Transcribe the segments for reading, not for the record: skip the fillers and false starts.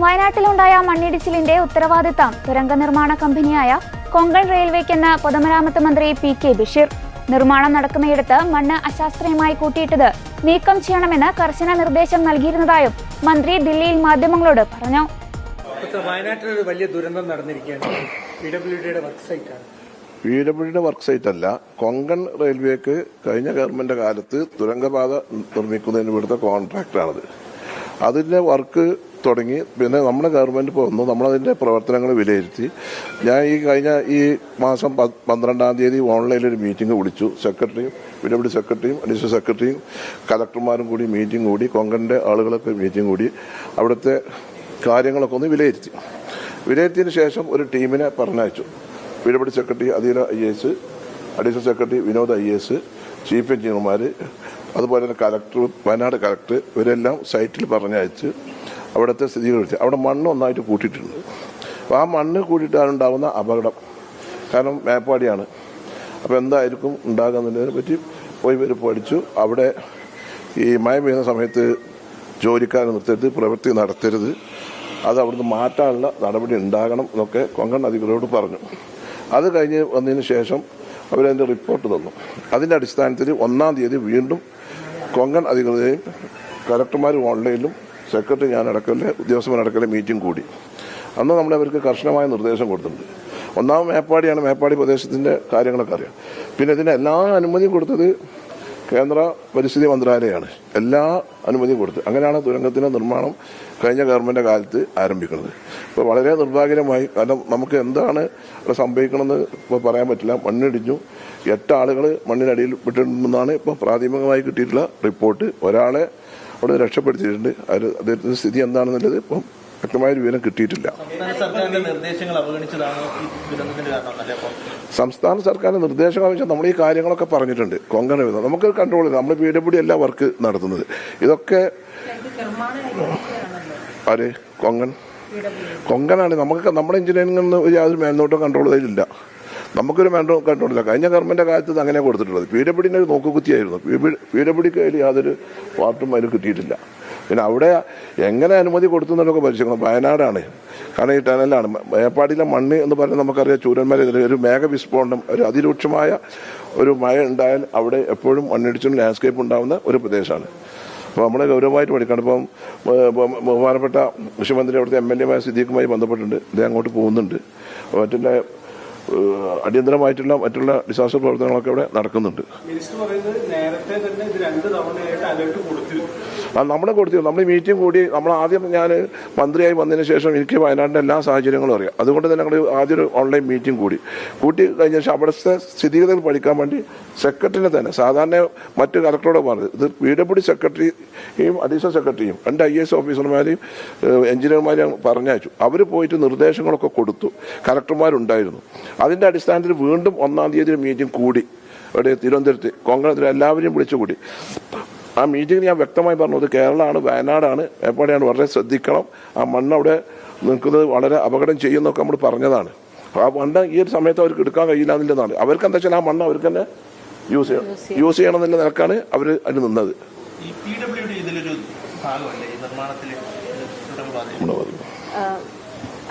വയനാട്ടിലുണ്ടായ മണ്ണിടിച്ചിലിന്റെ ഉത്തരവാദിത്തം തുരങ്ക നിർമ്മാണ കമ്പനിയായ കൊങ്കൺ റെയിൽവേക്കെന്ന് പൊതുമരാമത്ത് മന്ത്രി പി.കെ. ബഷീർ. നിർമ്മാണം നടക്കുന്നയിടത്ത് മണ്ണ് അശാസ്ത്രീയമായി കൂട്ടിയിട്ടത് നീക്കം ചെയ്യണമെന്ന് കർശന നിർദ്ദേശം നൽകിയിരുന്നതായും മന്ത്രി ദില്ലിയിൽ മാധ്യമങ്ങളോട് പറഞ്ഞു. വയനാട്ടിൽ ഒരു വലിയ ദുരന്തം നടന്നിരിക്കുകയാണ്. PWDയുടെ വർക്ക് സൈറ്റാണ്. PWDയുടെ വർക്ക് സൈറ്റ് അല്ല, കൊങ്കൺ റെയിൽവേക്ക് കഴിഞ്ഞ ഗവൺമെന്റ് കാലത്ത് തുരങ്കപാത നിർമ്മിക്കുന്നതിന് ഇവിടുത്തെ കോൺട്രാക്ടറാണത്. അതിന്റെ വർക്ക് തുടങ്ങി. പിന്നെ നമ്മുടെ ഗവൺമെന്റ് വന്നു, നമ്മളതിന്റെ പ്രവർത്തനങ്ങൾ വിലയിരുത്തി. ഞാൻ കഴിഞ്ഞ മാസം 12-ാം തീയതി ഓൺലൈനിൽ ഒരു മീറ്റിംഗ് വിളിച്ചു. സെക്രട്ടറിയും PWD സെക്രട്ടറിയും അഡീഷണൽ സെക്രട്ടറിയും കളക്ടർമാരും കൂടി മീറ്റിംഗ് കൂടി, കൊങ്കണിന്റെ ആളുകളൊക്കെ മീറ്റിംഗ് കൂടി അവിടുത്തെ കാര്യങ്ങളൊക്കെ ഒന്ന് വിലയിരുത്തിയതിന് ശേഷം ഒരു ടീമിനെ പറഞ്ഞയച്ചു. PWD secretary Adeela IAS, additional secretary Vinod IAS, chief എഞ്ചിനീയർമാർ, അതുപോലെ തന്നെ കളക്ടർ, വയനാട് കളക്ടർ, ഇവരെല്ലാം സൈറ്റിൽ പറഞ്ഞയച്ച് അവിടുത്തെ സ്ഥിതിഗതികൾ. അവിടെ മണ്ണ് ഒന്നായിട്ട് കൂട്ടിയിട്ടുണ്ട്. അപ്പോൾ ആ മണ്ണ് കൂട്ടിയിട്ടാണുണ്ടാകുന്ന അപകടം. കാരണം മേപ്പാടിയാണ്, അപ്പോൾ എന്തായിരിക്കും ഉണ്ടാകുന്നതിനെ പറ്റി പോയി പഠിച്ചു. അവിടെ ഈ മഴ പെയ്യുന്ന സമയത്ത് ജോലിക്കാരെ നിർത്തരുത്, പ്രവൃത്തി നടത്തരുത്, അത് അവിടുന്ന് മാറ്റാനുള്ള നടപടി ഉണ്ടാകണം എന്നൊക്കെ കൊങ്കൺ അധികൃതരോട് പറഞ്ഞു. അത് കഴിഞ്ഞ് വന്നതിന് ശേഷം അവരതിൻ്റെ റിപ്പോർട്ട് തന്നു. അതിൻ്റെ അടിസ്ഥാനത്തിൽ 1-ാം തീയതി വീണ്ടും കൊങ്കൺ അധികൃതരെയും കളക്ടർമാരും ഓൺലൈനിലും സെക്രട്ടറി ഞാനടക്കല്ലേ ഉദ്യോഗസ്ഥന്മാരടക്കല്ലേ മീറ്റിംഗ് കൂടി. അന്ന് നമ്മൾ അവർക്ക് കർശനമായ നിർദ്ദേശം കൊടുത്തിട്ടുണ്ട്. ഒന്നാമത് മേപ്പാടിയാണ്, മേപ്പാടി പ്രദേശത്തിൻ്റെ കാര്യങ്ങളൊക്കെ അറിയാം. പിന്നെ ഇതിൻ്റെ എല്ലാ അനുമതിയും കൊടുത്തത് കേന്ദ്ര പരിസ്ഥിതി മന്ത്രാലയമാണ്. എല്ലാ അനുമതിയും കൊടുത്ത് അങ്ങനെയാണ് തുരങ്കത്തിൻ്റെ നിർമ്മാണം കഴിഞ്ഞ ഗവൺമെൻറ് കാലത്ത് ആരംഭിക്കുന്നത്. ഇപ്പോൾ വളരെ നിർഭാഗ്യകരമായി, കാരണം നമുക്ക് എന്താണ് ഇവിടെ സംഭവിക്കണമെന്ന് ഇപ്പോൾ പറയാൻ പറ്റില്ല. മണ്ണിടിഞ്ഞു, 8 ആളുകൾ മണ്ണിനടിയിൽ പെട്ടിട്ടുണ്ടെന്നാണ് ഇപ്പോൾ പ്രാഥമികമായി കിട്ടിയിട്ടുള്ള റിപ്പോർട്ട്. ഒരാളെ അവിടെ രക്ഷപ്പെടുത്തിയിട്ടുണ്ട്. അദ്ദേഹത്തിന്റെ സ്ഥിതി എന്താണെന്നുള്ളത് ഇപ്പം വ്യക്തമായ വിവരം കിട്ടിയിട്ടില്ല. സംസ്ഥാന സർക്കാരിന്റെ നിർദ്ദേശങ്ങൾ വെച്ചാൽ നമ്മൾ ഈ കാര്യങ്ങളൊക്കെ പറഞ്ഞിട്ടുണ്ട്. കൊങ്കൺ നമുക്ക് കൺട്രോൾ ചെയ്ത് നമ്മൾ PWD അല്ല വർക്ക് നടത്തുന്നത്. ഇതൊക്കെ കൊങ്കണാണ്. നമുക്ക് നമ്മുടെ എഞ്ചിനീയറിംഗിൽ യാതൊരു മേൽനോട്ടോ കൺട്രോൾ ചെയ്തില്ല. നമുക്കൊരു കൺട്രോൾ ഇല്ല. കഴിഞ്ഞ ഗവൺമെന്റ് കാലത്ത് അങ്ങനെ കൊടുത്തിട്ടുള്ളത്. PWDന്റെ ഒരു നോക്കുകുത്തിയായിരുന്നു. PWDക്ക് അതിൽ യാതൊരു പാർട്ടും അതിൽ കിട്ടിയിട്ടില്ല. പിന്നെ അവിടെ എങ്ങനെ അനുമതി കൊടുത്തു എന്നൊക്കെ പരിശോധിക്കണം. വയനാടാണ്, കാരണം ഈ ടനലാണ്. മേപ്പാടിയിലെ മണ്ണ് എന്ന് പറഞ്ഞാൽ നമുക്കറിയാം, ചൂരന്മാരെതിരെ ഒരു മേഘവിസ്ഫോടനം, ഒരു അതിരൂക്ഷമായ ഒരു മഴ ഉണ്ടായാൽ അവിടെ എപ്പോഴും മണ്ണിടിച്ചും ലാൻഡ്സ്കേപ്പ് ഉണ്ടാകുന്ന ഒരു പ്രദേശമാണ്. അപ്പോൾ നമ്മളെ ഗൗരവമായിട്ട് പഠിക്കണം. ഇപ്പം ബഹുമാനപ്പെട്ട മുഖ്യമന്ത്രി അവിടുത്തെ MLA സിദ്ദീഖുമായി ബന്ധപ്പെട്ടിട്ടുണ്ട്. അദ്ദേഹം അങ്ങോട്ട് പോകുന്നുണ്ട്. മറ്റുള്ള അടിയന്തരമായിട്ടുള്ള മറ്റുള്ള ഡിസാസ്റ്റർ പ്രവർത്തനങ്ങളൊക്കെ ഇവിടെ നടക്കുന്നുണ്ട്. നമ്മളെ കൊടുത്തിരുന്നു. നമ്മൾ മീറ്റിംഗ് കൂടി. നമ്മൾ ആദ്യം ഞാൻ മന്ത്രിയായി വന്നതിന് ശേഷം എനിക്ക് വയനാടിൻ്റെ എല്ലാ സാഹചര്യങ്ങളും അറിയാം. അതുകൊണ്ട് തന്നെ ഞങ്ങൾ ആദ്യം ഒരു ഓൺലൈൻ മീറ്റിംഗ് കൂടി കഴിഞ്ഞ ശേഷം അവിടുത്തെ സ്ഥിതിഗതികൾ പഠിക്കാൻ വേണ്ടി സെക്രട്ടറിനെ തന്നെ സാധാരണ മറ്റ് കളക്ടറോട് പറഞ്ഞത്, ഇത് PWD സെക്രട്ടറിയും അഡീഷണൽ സെക്രട്ടറിയും 2 IAS ഓഫീസർമാരെയും എഞ്ചിനീയർമാരെയും പറഞ്ഞയച്ചു. അവർ പോയിട്ട് നിർദ്ദേശങ്ങളൊക്കെ കൊടുത്തു. കളക്ടർമാരുണ്ടായിരുന്നു. അതിൻ്റെ അടിസ്ഥാനത്തിൽ വീണ്ടും 1-ാം തീയതി മീറ്റിംഗ് കൂടി. ഇവിടെ തിരുവനന്തപുരത്ത് കൊങ്കണത്തിൽ എല്ലാവരെയും വിളിച്ചുകൂടി. ആ മീറ്റിംഗ് ഞാൻ വ്യക്തമായി പറഞ്ഞത് കേരളമാണ്, വയനാടാണ്, മേപ്പാടിയാണ്, വളരെ ശ്രദ്ധിക്കണം. ആ മണ്ണ് അവിടെ നിൽക്കുന്നത് വളരെ അപകടം ചെയ്യുന്നൊക്കെ നമ്മൾ പറഞ്ഞതാണ്. ആ മണ്ണ് ഈ ഒരു സമയത്ത് അവർക്ക് എടുക്കാൻ കഴിയില്ല എന്നുള്ളതാണ്. അവർക്ക് എന്താ വെച്ചാൽ ആ മണ്ണ് അവർക്ക് തന്നെ യൂസ് ചെയ്യണം എന്നുള്ള നിലക്കാണ് അവർ അതിന് നിന്നത്.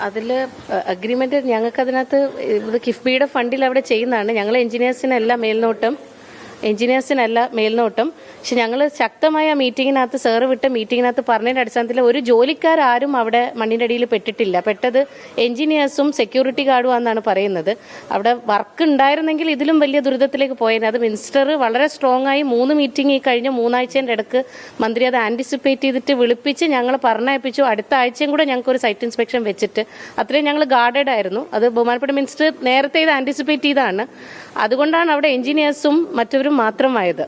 അതിൽ അഗ്രിമെന്റ് ഞങ്ങൾക്ക് അതിനകത്ത് ഇത് കിഫ്ബിയുടെ ഫണ്ടിൽ അവിടെ ചെയ്യുന്നതാണ്. ഞങ്ങൾ എഞ്ചിനീയേഴ്സിനല്ല മേൽനോട്ടം. പക്ഷെ ഞങ്ങൾ ശക്തമായ മീറ്റിങ്ങിനകത്ത്, സാറ് വിട്ട മീറ്റിങ്ങിനകത്ത് പറഞ്ഞതിന്റെ അടിസ്ഥാനത്തിൽ ഒരു ജോലിക്കാരും അവിടെ മണ്ണിന്റെ അടിയിൽ പെട്ടിട്ടില്ല. പെട്ടത് എഞ്ചിനീയേഴ്സും സെക്യൂരിറ്റി ഗാർഡും ആണെന്നാണ് പറയുന്നത്. അവിടെ വർക്ക് ഉണ്ടായിരുന്നെങ്കിൽ ഇതിലും വലിയ ദുരിതത്തിലേക്ക് പോയത്. അത് മിനിസ്റ്റർ വളരെ സ്ട്രോങ് ആയി 3 മീറ്റിംഗ് ഈ കഴിഞ്ഞ 3 ആഴ്ചയുടെ ഇടക്ക് മന്ത്രി അത് ആന്റിസിപ്പേറ്റ് ചെയ്തിട്ട് വിളിപ്പിച്ച് ഞങ്ങൾ പറഞ്ഞയപ്പിച്ചു. അടുത്ത ആഴ്ചയും കൂടെ ഞങ്ങൾക്ക് ഒരു സൈറ്റ് ഇൻസ്പെക്ഷൻ വെച്ചിട്ട് അത്രയും ഞങ്ങൾ ഗാർഡഡ് ആയിരുന്നു. അത് ബഹുമാനപ്പെട്ട മിനിസ്റ്റർ നേരത്തെ ഇത് ആന്റിസിപ്പേറ്റ് ചെയ്താണ്. അതുകൊണ്ടാണ് അവിടെ എഞ്ചിനീയേഴ്സും മറ്റവരും മാത്രമായത്.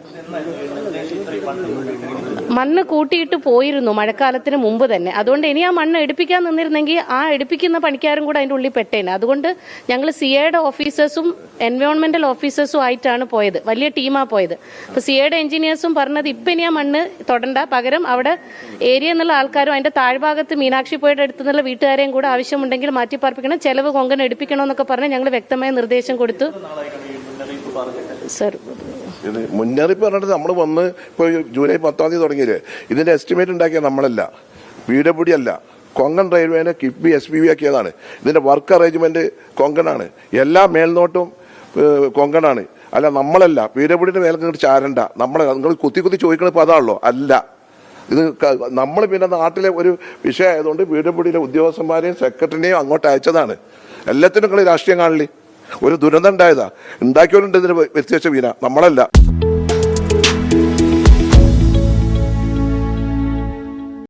മണ്ണ് കൂട്ടിയിട്ട് പോയിരുന്നു മഴക്കാലത്തിന് മുമ്പ് തന്നെ. അതുകൊണ്ട് ഇനി ആ മണ്ണ് എടുപ്പിക്കാൻ നിന്നിരുന്നെങ്കിൽ ആ എടുപ്പിക്കുന്ന പണിക്കാരും കൂടെ അതിൻ്റെ ഉള്ളിൽ പെട്ടേനെ. അതുകൊണ്ട് ഞങ്ങൾ CAയുടെ ഓഫീസേഴ്സും എൻവയോൺമെന്റൽ ഓഫീസേഴ്സും ആയിട്ടാണ് പോയത്. വലിയ ടീമാണ് പോയത്. അപ്പോൾ CAയുടെ എഞ്ചിനീയേഴ്സും പറഞ്ഞത് ഇപ്പം ഇനി ആ മണ്ണ് തൊടണ്ട, പകരം അവിടെ ഏരിയ എന്നുള്ള ആൾക്കാരും അതിന്റെ താഴ്ഭാഗത്ത് മീനാക്ഷി പുഴയുടെ അടുത്തുനിന്നുള്ള വീട്ടുകാരെയും കൂടെ ആവശ്യമുണ്ടെങ്കിൽ മാറ്റിപ്പാർപ്പിക്കണം, ചെലവ് കൊങ്കൺ എടുപ്പിക്കണമെന്നൊക്കെ പറഞ്ഞ് ഞങ്ങൾ വ്യക്തമായ നിർദ്ദേശം കൊടുത്തു. സർ, മുന്നറിയിപ്പ് പറഞ്ഞിട്ട് നമ്മൾ വന്ന് ഇപ്പോൾ ജൂലൈ 10-ാം തീയതി തുടങ്ങിയില്ലേ, ഇതിന്റെ എസ്റ്റിമേറ്റ് ഉണ്ടാക്കിയ നമ്മളല്ല, PWD അല്ല, കൊങ്കൺ റെയിൽവേനെ കിഫ്ബി SPV ആക്കിയതാണ്. ഇതിന്റെ വർക്ക് അറേഞ്ച്മെന്റ് കൊങ്കണാണ്, എല്ലാ മേൽനോട്ടും കൊങ്കണാണ്. അല്ല നമ്മളല്ല, PWDയുടെ മേലെ ചാരണ്ട. നമ്മളെ നിങ്ങൾ കുത്തി ചോദിക്കണ പതാണല്ലോ, അല്ല. ഇത് നമ്മൾ പിന്നെ നാട്ടിലെ ഒരു വിഷയമായതുകൊണ്ട് PWDയിലെ ഉദ്യോഗസ്ഥന്മാരെയും സെക്രട്ടറിനെയും അങ്ങോട്ട് അയച്ചതാണ്. എല്ലാത്തിനും നിങ്ങൾ രാഷ്ട്രീയം കാണില്ലേ? ഒരു ദുരന്തം ഉണ്ടായതാ, ഉണ്ടാക്കിയവരുണ്ട് ഇതിന് വ്യത്യസ്ത വീന, നമ്മളല്ല.